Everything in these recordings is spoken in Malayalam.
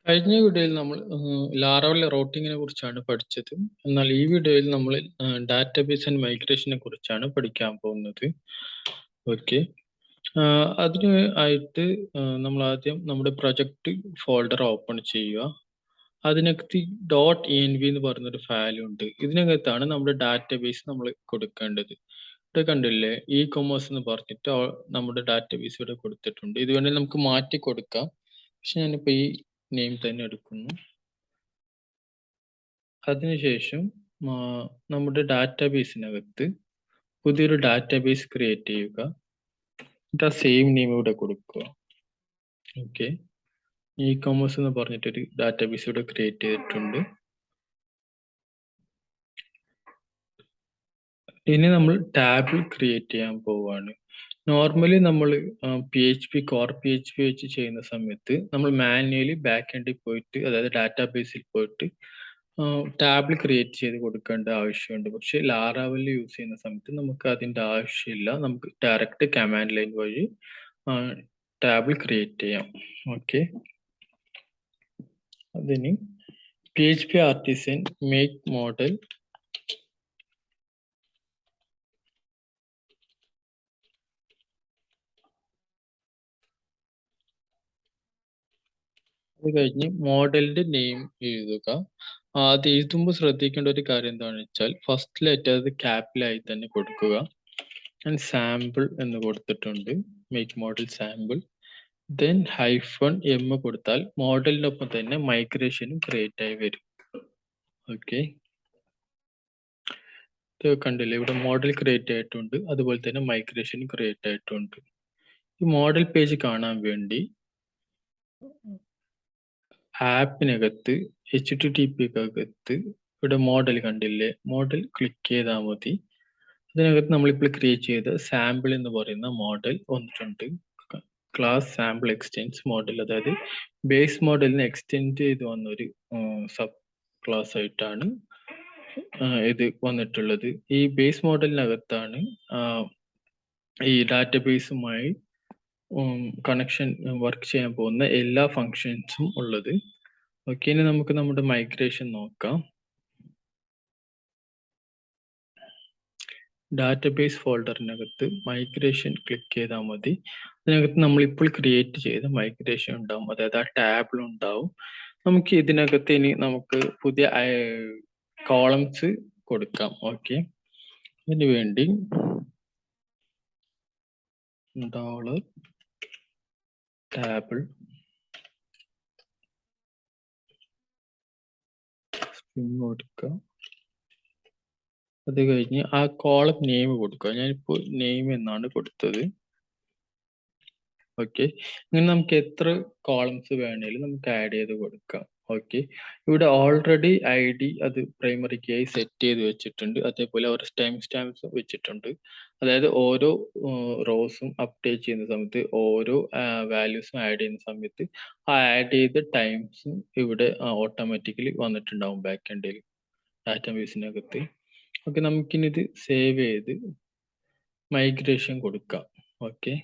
കഴിഞ്ഞ വീഡിയോയിൽ നമ്മൾ ലാറവൽ റൂട്ടിങ്ങിനെ കുറിച്ചാണ് പഠിച്ചത്. എന്നാൽ ഈ വീഡിയോയിൽ നമ്മൾ ഡാറ്റാബേസ് ആൻഡ് മൈഗ്രേഷനെ കുറിച്ചാണ് പഠിക്കാൻ പോകുന്നത്. ഓക്കെ, അതിന് ആയിട്ട് നമ്മൾ ആദ്യം നമ്മുടെ പ്രൊജക്റ്റ് ഫോൾഡർ ഓപ്പൺ ചെയ്യുക. അതിനകത്ത് .env എന്ന് പറയുന്നൊരു ഫയൽ ഉണ്ട്. ഇതിനകത്താണ് നമ്മുടെ ഡാറ്റാബേസ് നമ്മൾ കൊടുക്കേണ്ടത്. ഇവിടെ കണ്ടില്ലേ, ഇ കൊമേഴ്സ് എന്ന് പറഞ്ഞിട്ട് നമ്മുടെ ഡാറ്റാബേസ് ഇവിടെ കൊടുത്തിട്ടുണ്ട്. ഇത് വേണമെങ്കിൽ നമുക്ക് മാറ്റി കൊടുക്കാം, പക്ഷെ ഞാനിപ്പോൾ ഈ നെയിം തന്നെ എടുക്കുന്നു. അതിനുശേഷം നമ്മുടെ ഡാറ്റാബേസിനകത്ത് പുതിയൊരു ഡാറ്റാബേസ് ക്രിയേറ്റ് ചെയ്യുക. എന്നിട്ട് ആ സെയിം നെയിം ഇവിടെ കൊടുക്കുക. ഓക്കെ, ഇ കൊമേഴ്സ് എന്ന് പറഞ്ഞിട്ടൊരു ഡാറ്റാബേസ് ഇവിടെ ക്രിയേറ്റ് ചെയ്തിട്ടുണ്ട്. ഇനി നമ്മൾ ടാബിൾ ക്രിയേറ്റ് ചെയ്യാൻ പോവുകയാണ്. നോർമലി നമ്മൾ കോർ പി എച്ച് പി വെച്ച് ചെയ്യുന്ന സമയത്ത് നമ്മൾ മാനുവലി ബാക്ക് എൻഡിൽ പോയിട്ട്, അതായത് ഡാറ്റാബേസിൽ പോയിട്ട് ടാബിൾ ക്രിയേറ്റ് ചെയ്ത് കൊടുക്കേണ്ട ആവശ്യമുണ്ട്. പക്ഷെ ലാറാവൽ യൂസ് ചെയ്യുന്ന സമയത്ത് നമുക്ക് അതിൻ്റെ ആവശ്യമില്ല. നമുക്ക് ഡയറക്റ്റ് കമാൻഡ് ലൈൻ വഴി ടാബിൾ ക്രിയേറ്റ് ചെയ്യാം. ഓക്കെ, അതിന് PHP ആർട്ടിസൻ മേക്ക് മോഡൽ അത് കഴിഞ്ഞ് മോഡലിന്റെ നെയിം എഴുതുക. അത് എഴുതുമ്പോൾ ശ്രദ്ധിക്കേണ്ട ഒരു കാര്യം എന്താണെന്ന് വെച്ചാൽ ഫസ്റ്റ് ലെറ്റർ അത് ക്യാപിറ്റലായി തന്നെ കൊടുക്കുക. ഞാൻ സാമ്പിൾ എന്ന് കൊടുത്തിട്ടുണ്ട്, make model sample. Then -m കൊടുത്താൽ മോഡലിനൊപ്പം തന്നെ മൈഗ്രേഷനും ക്രിയേറ്റ് ആയി വരും. ഓക്കെ, കണ്ടില്ലേ, ഇവിടെ മോഡൽ ക്രിയേറ്റ് ആയിട്ടുണ്ട്, അതുപോലെ തന്നെ മൈഗ്രേഷൻ ക്രിയേറ്റ് ആയിട്ടുണ്ട്. ഈ മോഡൽ പേജ് കാണാൻ വേണ്ടി ആപ്പിനകത്ത് HTTP-ക്കകത്ത് ഇവിടെ മോഡൽ കണ്ടില്ലേ, മോഡൽ ക്ലിക്ക് ചെയ്താൽ മതി. അതിനകത്ത് നമ്മളിപ്പോൾ ക്രിയേറ്റ് ചെയ്ത സാമ്പിൾ എന്ന് പറയുന്ന മോഡൽ വന്നിട്ടുണ്ട്. ക്ലാസ് സാമ്പിൾ എക്സ്റ്റെൻസ് മോഡൽ, അതായത് ബേസ് മോഡലിന് എക്സ്റ്റെൻഡ് ചെയ്ത് വന്നൊരു സബ് ക്ലാസ് ആയിട്ടാണ് ഇത് വന്നിട്ടുള്ളത്. ഈ ബേസ് മോഡലിനകത്താണ് ഈ ഡാറ്റാബേസുമായി കണക്ഷൻ വർക്ക് ചെയ്യാൻ പോകുന്ന എല്ലാ ഫങ്ഷൻസും ഉള്ളത്. ഓക്കെ, ഇനി നമുക്ക് നമ്മുടെ മൈഗ്രേഷൻ നോക്കാം. ഡാറ്റാബേസ് ഫോൾഡറിനകത്ത് മൈഗ്രേഷൻ ക്ലിക്ക് ചെയ്താൽ മതി. അതിനകത്ത് നമ്മൾ ഇപ്പോൾ ക്രിയേറ്റ് ചെയ്ത മൈഗ്രേഷൻ ഉണ്ടാവും, അതായത് ആ ടാബിൾ ഉണ്ടാവും. നമുക്ക് ഇതിനകത്ത് ഇനി നമുക്ക് പുതിയ കോളംസ് കൊടുക്കാം. ഓക്കെ, അതിന് വേണ്ടി $table സ്ട്രിംഗ് കൊടുക്കുക. അത് കഴിഞ്ഞ് ആ കോളം നെയിം കൊടുക്കുക. ഞാനിപ്പോൾ നെയിം എന്നാണ് കൊടുത്തത്. ഓക്കെ, ഇങ്ങനെ നമുക്ക് എത്ര കോളംസ് വേണേലും നമുക്ക് ആഡ് ചെയ്ത് കൊടുക്കാം. ഓക്കെ, ഇവിടെ ഓൾറെഡി ID അത് പ്രൈമറി കീയായി സെറ്റ് ചെയ്ത് വെച്ചിട്ടുണ്ട്. അതേപോലെ അവർ ടൈം സ്റ്റാമ്പ്സ് വെച്ചിട്ടുണ്ട്. അതായത് ഓരോ റോസും അപ്ഡേറ്റ് ചെയ്യുന്ന സമയത്ത്, ഓരോ വാല്യൂസും ആഡ് ചെയ്യുന്ന സമയത്ത് ആ ആഡ് ചെയ്ത ടൈംസും ഇവിടെ ഓട്ടോമാറ്റിക്കലി വന്നിട്ടുണ്ടാവും ബാക്ക് എൻഡിൽ ഡാറ്റാബേസിനകത്ത്. ഓക്കെ, നമുക്കിനി ഇത് സേവ് ചെയ്ത് മൈഗ്രേഷൻ കൊടുക്കാം. ഓക്കെ,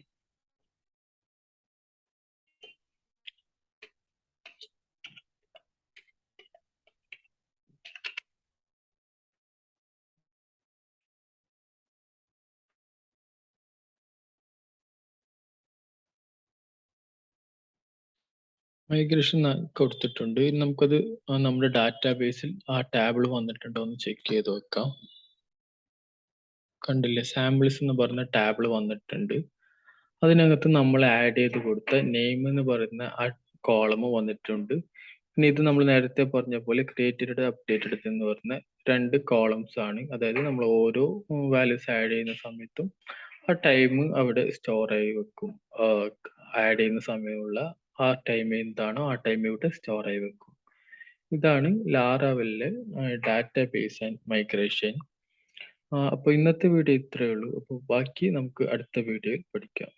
മൈഗ്രേഷൻ കൊടുത്തിട്ടുണ്ട്. ഇനി നമുക്കത് നമ്മുടെ ഡാറ്റാബേസിൽ ആ ടാബിൾ വന്നിട്ടുണ്ടോ എന്ന് ചെക്ക് ചെയ്ത് വെക്കാം. കണ്ടില്ലേ, സാമ്പിൾസ് എന്ന് പറഞ്ഞ ടാബിൾ വന്നിട്ടുണ്ട്. അതിനകത്ത് നമ്മൾ ആഡ് ചെയ്ത് കൊടുത്ത നെയിം എന്ന് പറയുന്ന ആ കോളം വന്നിട്ടുണ്ട്. ഇനി ഇത് നമ്മൾ നേരത്തെ പറഞ്ഞ പോലെ ക്രിയേറ്റഡ് അപ്ഡേറ്റഡ് എന്ന് പറഞ്ഞ രണ്ട് കോളംസ് ആണ്. അതായത് നമ്മൾ ഓരോ വാല്യൂസ് ആഡ് ചെയ്യുന്ന സമയത്തും ആ ടൈം അവിടെ സ്റ്റോർ ആയി വെക്കും. ആഡ് ചെയ്യുന്ന സമയമുള്ള ആ ടൈം എന്താണോ ആ ടൈം ഇവിടെ സ്റ്റോർ ആയി വെക്കും. ഇതാണ് ലാറാവലിലെ ഡാറ്റാബേസ് ആൻഡ് മൈഗ്രേഷൻ. അപ്പോൾ ഇന്നത്തെ വീഡിയോ ഇത്രയേ ഉള്ളൂ. അപ്പോൾ ബാക്കി നമുക്ക് അടുത്ത വീഡിയോയിൽ പഠിക്കാം.